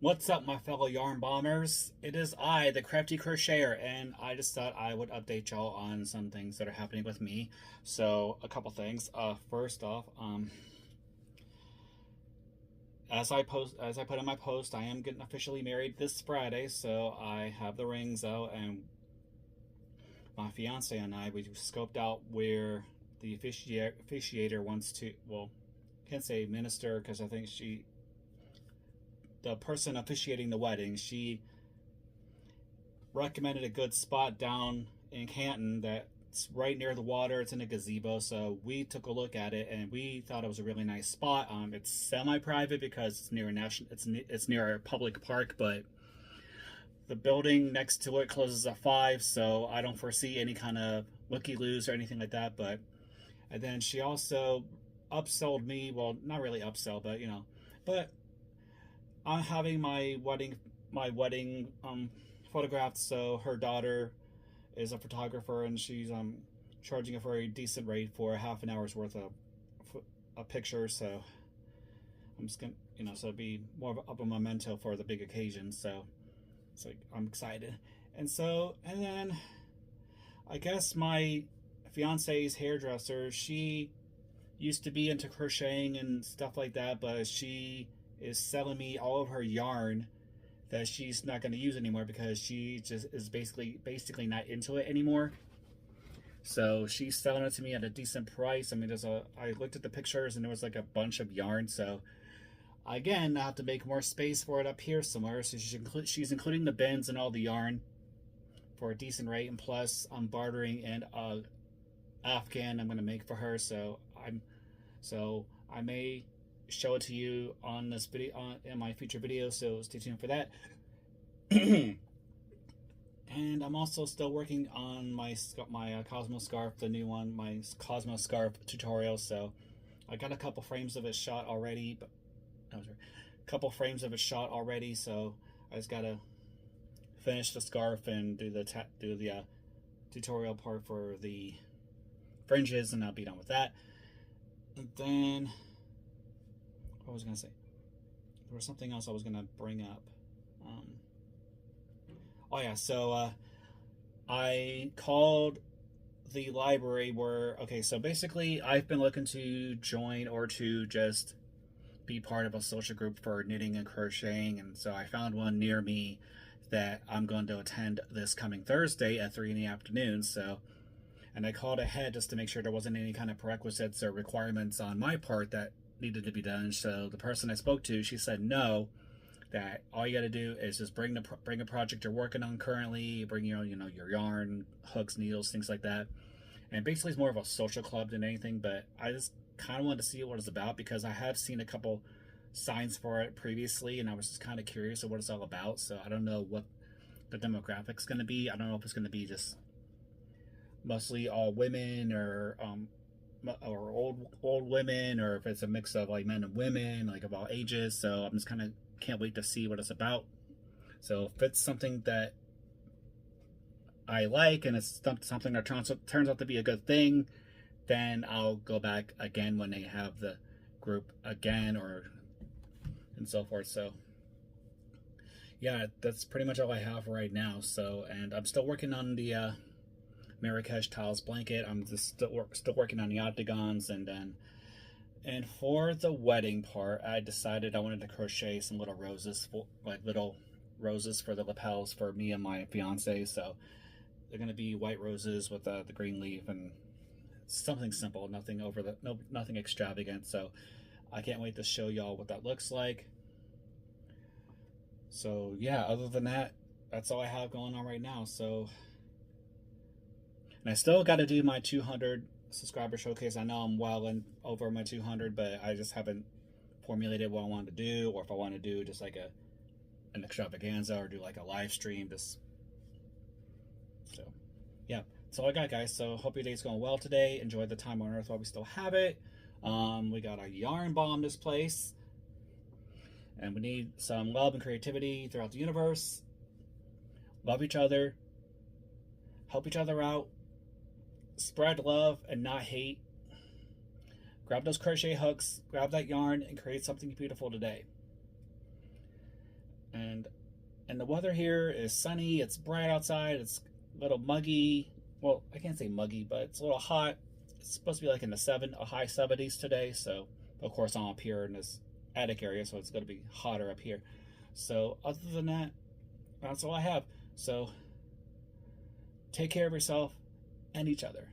What's up, my fellow yarn bombers? It is I, the Crafty Crocheter, and I just thought I would update y'all on some things that are happening with me. So, a couple things. First off, as I put in my post, I am getting officially married this Friday. So I have the rings out, and my fiance and I, we scoped out where the officiator wants to. Well, can't say minister because I think the person officiating the wedding, she recommended a good spot down in Canton that's right near the water. It's in a gazebo, so we took a look at it and we thought it was a really nice spot. It's semi-private because it's near a it's near a public park, but the building next to it closes at 5, so I don't foresee any kind of looky-loos or anything like that. And then she also upsold me. Well, not really upsell, but but I'm having my wedding photographed. So her daughter is a photographer, and she's charging a very decent rate for half an hour's worth of a picture. So I'm just gonna so it'd be more of a memento for the big occasion. So I'm excited. And then I guess my fiance's hairdresser, she used to be into crocheting and stuff like that, but she is selling me all of her yarn that she's not going to use anymore because she just is basically not into it anymore. So she's selling it to me at a decent price. I mean, I looked at the pictures and there was like a bunch of yarn. So again, I have to make more space for it up here somewhere. So she's including the bins and all the yarn for a decent rate, and plus I'm bartering in Afghan I'm going to make for her. So I may show it to you on this video, in my future video, so stay tuned for that. And I'm also still working on my Cosmo scarf, the new one, my Cosmo scarf tutorial. So I got a couple frames of it shot already, so I just gotta finish the scarf and do the tutorial part for the fringes, and I'll be done with that. And then what was I gonna say? There was something else I was gonna bring up. Oh yeah, so I called the library so basically I've been looking to join or to just be part of a social group for knitting and crocheting, and so I found one near me that I'm going to attend this coming Thursday at 3 in the afternoon. And I called ahead just to make sure there wasn't any kind of prerequisites or requirements on my part that needed to be done. So the person I spoke to, she said no, that all you got to do is just bring a project you're working on currently, bring your yarn, hooks, needles, things like that. And basically it's more of a social club than anything, but I just kind of wanted to see what it's about because I have seen a couple signs for it previously, and I was just kind of curious of what it's all about. So I don't know what the demographic's going to be. I don't know if it's going to be just mostly all women or old women, or if it's a mix of like men and women, like of all ages. So I'm just kind of can't wait to see what it's about. So if it's something that I like and it's something that turns out to be a good thing, then I'll go back again when they have the group again, and so forth. So yeah, that's pretty much all I have right now. So, and I'm still working on the Marrakesh tiles blanket. I'm just still working on the octagons, and for the wedding part, I decided I wanted to crochet some little roses, for the lapels for me and my fiance. So they're gonna be white roses with the green leaf, and something simple, nothing extravagant. So I can't wait to show y'all what that looks like. So yeah, other than that, that's all I have going on right now. So. And I still got to do my 200 subscriber showcase. I know I'm well over my 200, but I just haven't formulated what I want to do, or if I want to do just like an extravaganza or do like a live stream. So yeah, that's all I got, guys. So hope your day's going well today. Enjoy the time on Earth while we still have it. We got a yarn bomb this place, and we need some love and creativity throughout the universe. Love each other. Help each other out. Spread love and not hate. Grab those crochet hooks, grab that yarn, and create something beautiful today. And the weather here is sunny. It's bright outside. It's a little muggy. Well, I can't say muggy, but it's a little hot. It's supposed to be like in the high 70s today. So, of course, I'm up here in this attic area, so it's going to be hotter up here. So, other than that, that's all I have. So, take care of yourself and each other.